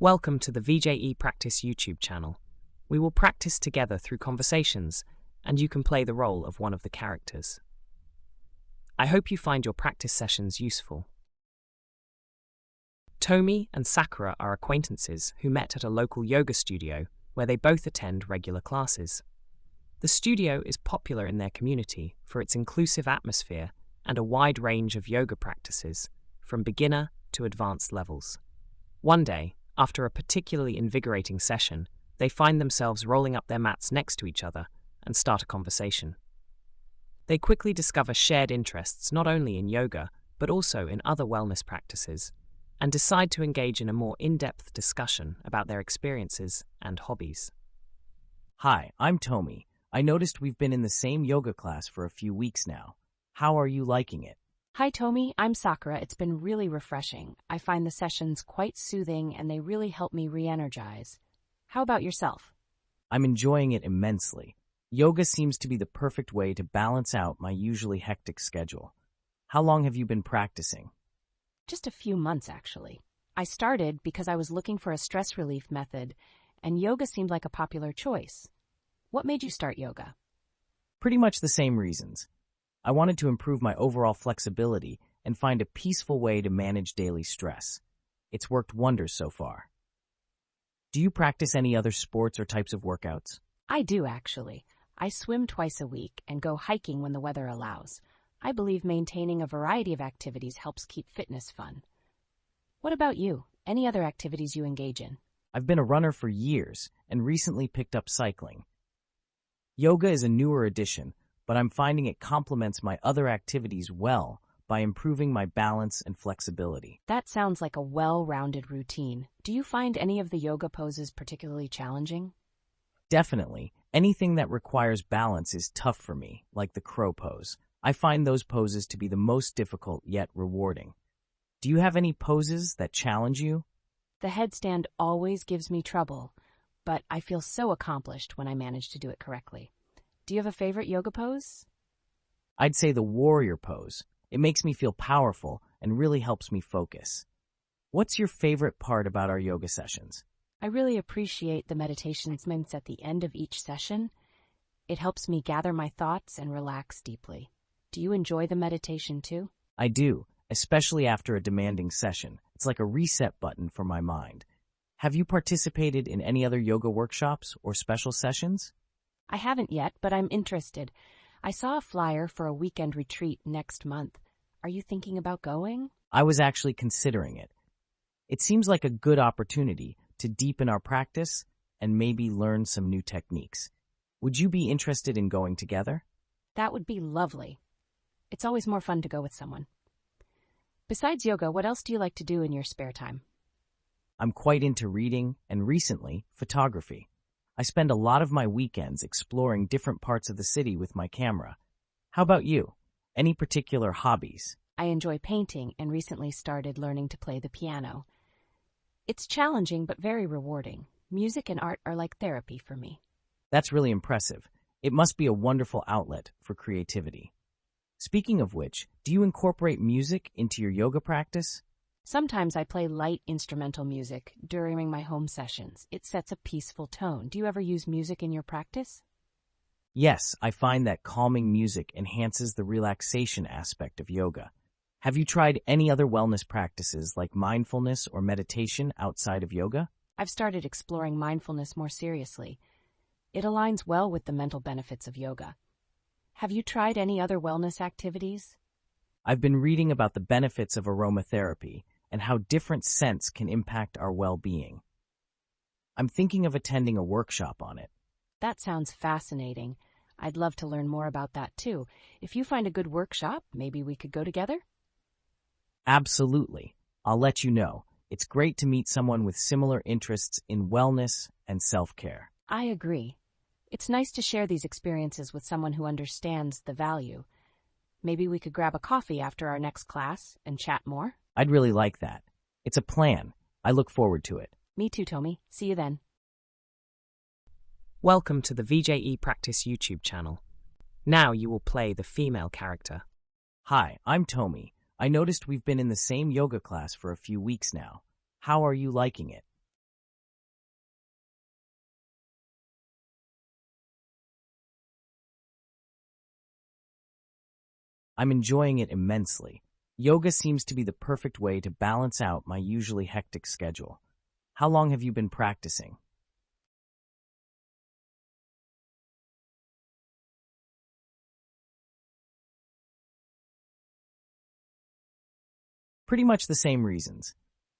Welcome to the VJE Practice YouTube channel. We will practice together through conversations, and you can play the role of one of the characters. I hope you find your practice sessions useful. Tomy and Sakura are acquaintances who met at a local yoga studio where they both attend regular classes. The studio is popular in their community for its inclusive atmosphere and a wide range of yoga practices, from beginner to advanced levels. One day, after a particularly invigorating session, they find themselves rolling up their mats next to each other and start a conversation. They quickly discover shared interests not only in yoga, but also in other wellness practices, and decide to engage in a more in-depth discussion about their experiences and hobbies. Hi, I'm Tomy. I noticed we've been in the same yoga class for a few weeks now. How are you liking it? Hi, Tomy. I'm Sakura. It's been really refreshing. I find the sessions quite soothing and they really help me re-energize. How about yourself? I'm enjoying it immensely. Yoga seems to be the perfect way to balance out my usually hectic schedule. How long have you been practicing? Just a few months, actually. I started because I was looking for a stress relief method, and yoga seemed like a popular choice. What made you start yoga? Pretty much the same reasons. I wanted to improve my overall flexibility and find a peaceful way to manage daily stress. It's worked wonders so far. Do you practice any other sports or types of workouts? I do, actually. I swim twice a week and go hiking when the weather allows. I believe maintaining a variety of activities helps keep fitness fun. What about you? Any other activities you engage in? I've been a runner for years and recently picked up cycling. Yoga is a newer addition, but I'm finding it complements my other activities well by improving my balance and flexibility. That sounds like a well-rounded routine. Do you find any of the yoga poses particularly challenging? Definitely. Anything that requires balance is tough for me, like the crow pose. I find those poses to be the most difficult yet rewarding. Do you have any poses that challenge you? The headstand always gives me trouble, but I feel so accomplished when I manage to do it correctly. Do you have a favorite yoga pose? I'd say the warrior pose. It makes me feel powerful and really helps me focus. What's your favorite part about our yoga sessions? I really appreciate the meditations at the end of each session. It helps me gather my thoughts and relax deeply. Do you enjoy the meditation too? I do, especially after a demanding session. It's like a reset button for my mind. Have you participated in any other yoga workshops or special sessions? I haven't yet, but I'm interested. I saw a flyer for a weekend retreat next month. Are you thinking about going? I was actually considering it. It seems like a good opportunity to deepen our practice and maybe learn some new techniques. Would you be interested in going together? That would be lovely. It's always more fun to go with someone. Besides yoga, what else do you like to do in your spare time? I'm quite into reading and recently, photography. I spend a lot of my weekends exploring different parts of the city with my camera. How about you? Any particular hobbies? I enjoy painting and recently started learning to play the piano. It's challenging but very rewarding. Music and art are like therapy for me. That's really impressive. It must be a wonderful outlet for creativity. Speaking of which, do you incorporate music into your yoga practice? Sometimes I play light instrumental music during my home sessions. It sets a peaceful tone. Do you ever use music in your practice? Yes, I find that calming music enhances the relaxation aspect of yoga. Have you tried any other wellness practices like mindfulness or meditation outside of yoga? I've started exploring mindfulness more seriously. It aligns well with the mental benefits of yoga. Have you tried any other wellness activities? I've been reading about the benefits of aromatherapy and how different scents can impact our well-being. I'm thinking of attending a workshop on it. That sounds fascinating. I'd love to learn more about that too. If you find a good workshop, maybe we could go together? Absolutely. I'll let you know. It's great to meet someone with similar interests in wellness and self-care. I agree. It's nice to share these experiences with someone who understands the value. Maybe we could grab a coffee after our next class and chat more? I'd really like that. It's a plan. I look forward to it. Me too, Tomy. See you then. Welcome to the VJE Practice YouTube channel. Now you will play the female character. Hi, I'm Tomy. I noticed we've been in the same yoga class for a few weeks now. How are you liking it? I'm enjoying it immensely. Yoga seems to be the perfect way to balance out my usually hectic schedule. How long have you been practicing? Pretty much the same reasons.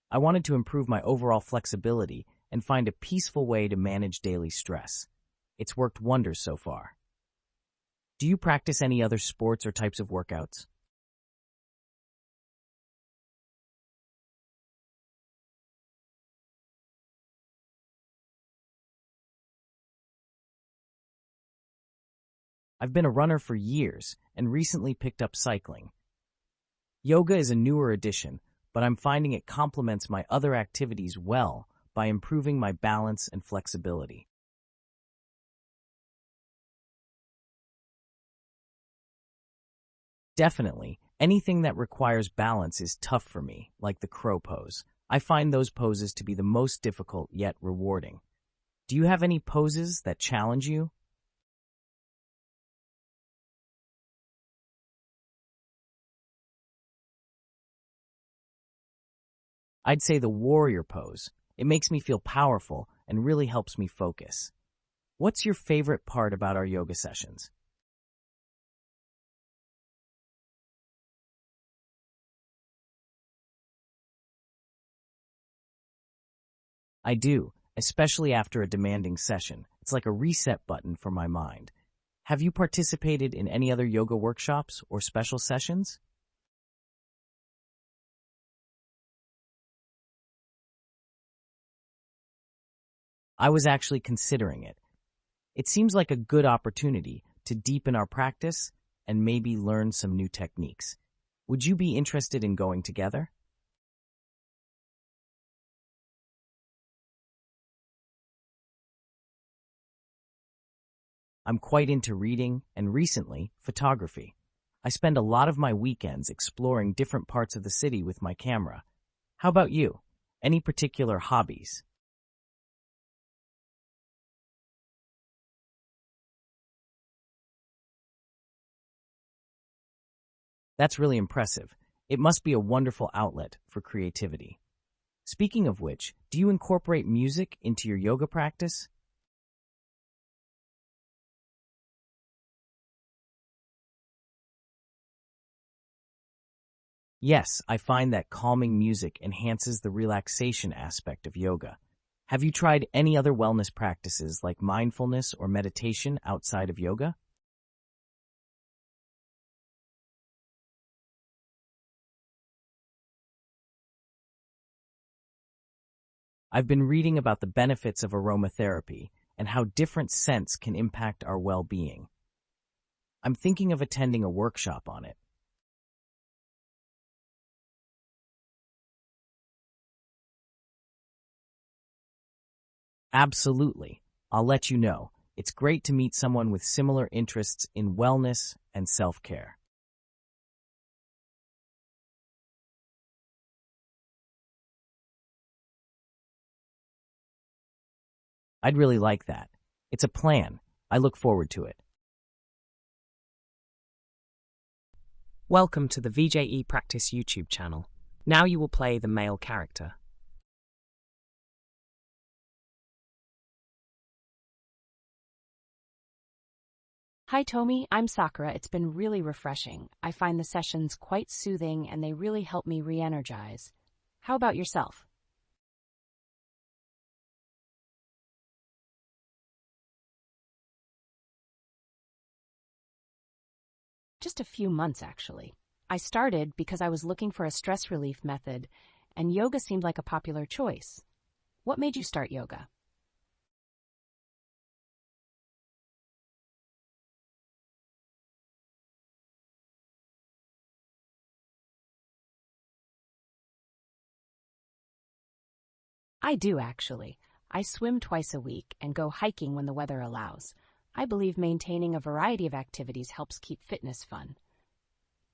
I wanted to improve my overall flexibility and find a peaceful way to manage daily stress. It's worked wonders so far. Do you practice any other sports or types of workouts? I've been a runner for years and recently picked up cycling. Yoga is a newer addition, but I'm finding it complements my other activities well by improving my balance and flexibility. Definitely, anything that requires balance is tough for me, like the crow pose. I find those poses to be the most difficult yet rewarding. Do you have any poses that challenge you? I'd say the warrior pose. It makes me feel powerful and really helps me focus. What's your favorite part about our yoga sessions? I do, especially after a demanding session. It's like a reset button for my mind. Have you participated in any other yoga workshops or special sessions? I was actually considering it. It seems like a good opportunity to deepen our practice and maybe learn some new techniques. Would you be interested in going together? I'm quite into reading and recently, photography. I spend a lot of my weekends exploring different parts of the city with my camera. How about you? Any particular hobbies? That's really impressive. It must be a wonderful outlet for creativity. Speaking of which, do you incorporate music into your yoga practice? Yes, I find that calming music enhances the relaxation aspect of yoga. Have you tried any other wellness practices like mindfulness or meditation outside of yoga? I've been reading about the benefits of aromatherapy and how different scents can impact our well-being. I'm thinking of attending a workshop on it. Absolutely. I'll let you know. It's great to meet someone with similar interests in wellness and self-care. I'd really like that. It's a plan. I look forward to it. Welcome to the VJE Practice YouTube channel. Now you will play the male character. Hi, Tomy. I'm Sakura. It's been really refreshing. I find the sessions quite soothing and they really help me re-energize. How about yourself? Just a few months, actually. I started because I was looking for a stress relief method, and yoga seemed like a popular choice. What made you start yoga? I do, actually. I swim twice a week and go hiking when the weather allows. I believe maintaining a variety of activities helps keep fitness fun.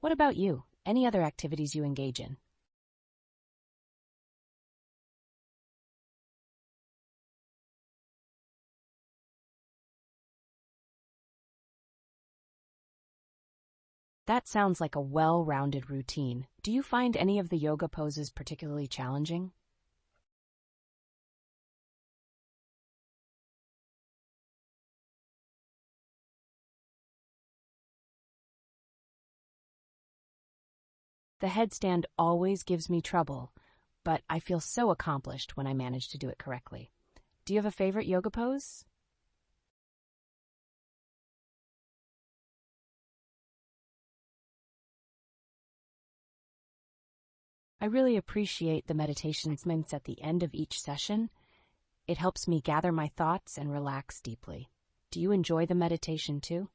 What about you? Any other activities you engage in? That sounds like a well-rounded routine. Do you find any of the yoga poses particularly challenging? The headstand always gives me trouble, but I feel so accomplished when I manage to do it correctly. Do you have a favorite yoga pose? I really appreciate the meditations at the end of each session. It helps me gather my thoughts and relax deeply. Do you enjoy the meditation too?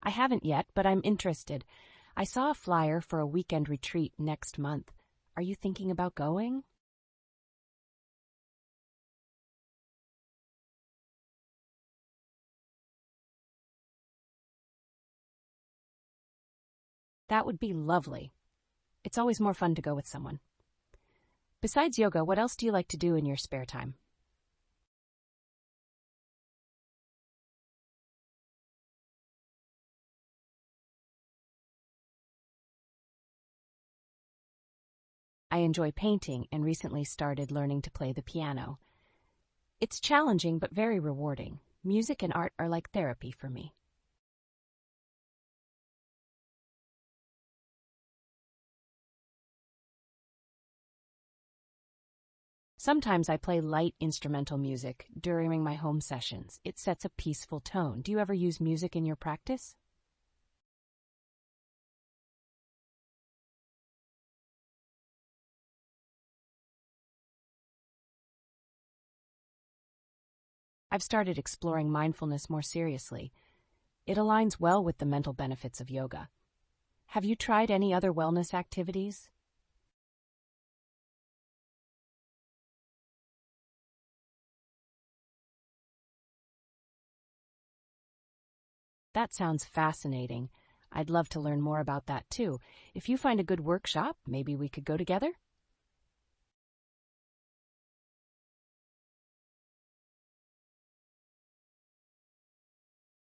I haven't yet, but I'm interested. I saw a flyer for a weekend retreat next month. Are you thinking about going? That would be lovely. It's always more fun to go with someone. Besides yoga, what else do you like to do in your spare time? I enjoy painting and recently started learning to play the piano. It's challenging but very rewarding. Music and art are like therapy for me. Sometimes I play light instrumental music during my home sessions. It sets a peaceful tone. Do you ever use music in your practice? I've started exploring mindfulness more seriously. It aligns well with the mental benefits of yoga. Have you tried any other wellness activities? That sounds fascinating. I'd love to learn more about that too. If you find a good workshop, maybe we could go together?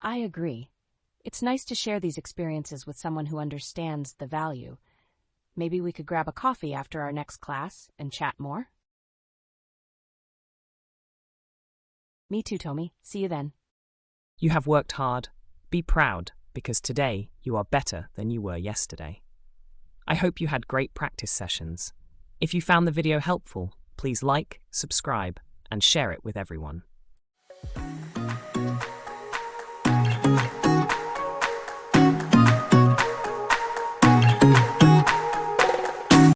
I agree. It's nice to share these experiences with someone who understands the value. Maybe we could grab a coffee after our next class and chat more? Me too, Tomy. See you then. You have worked hard. Be proud, because today you are better than you were yesterday. I hope you had great practice sessions. If you found the video helpful, please like, subscribe, and share it with everyone.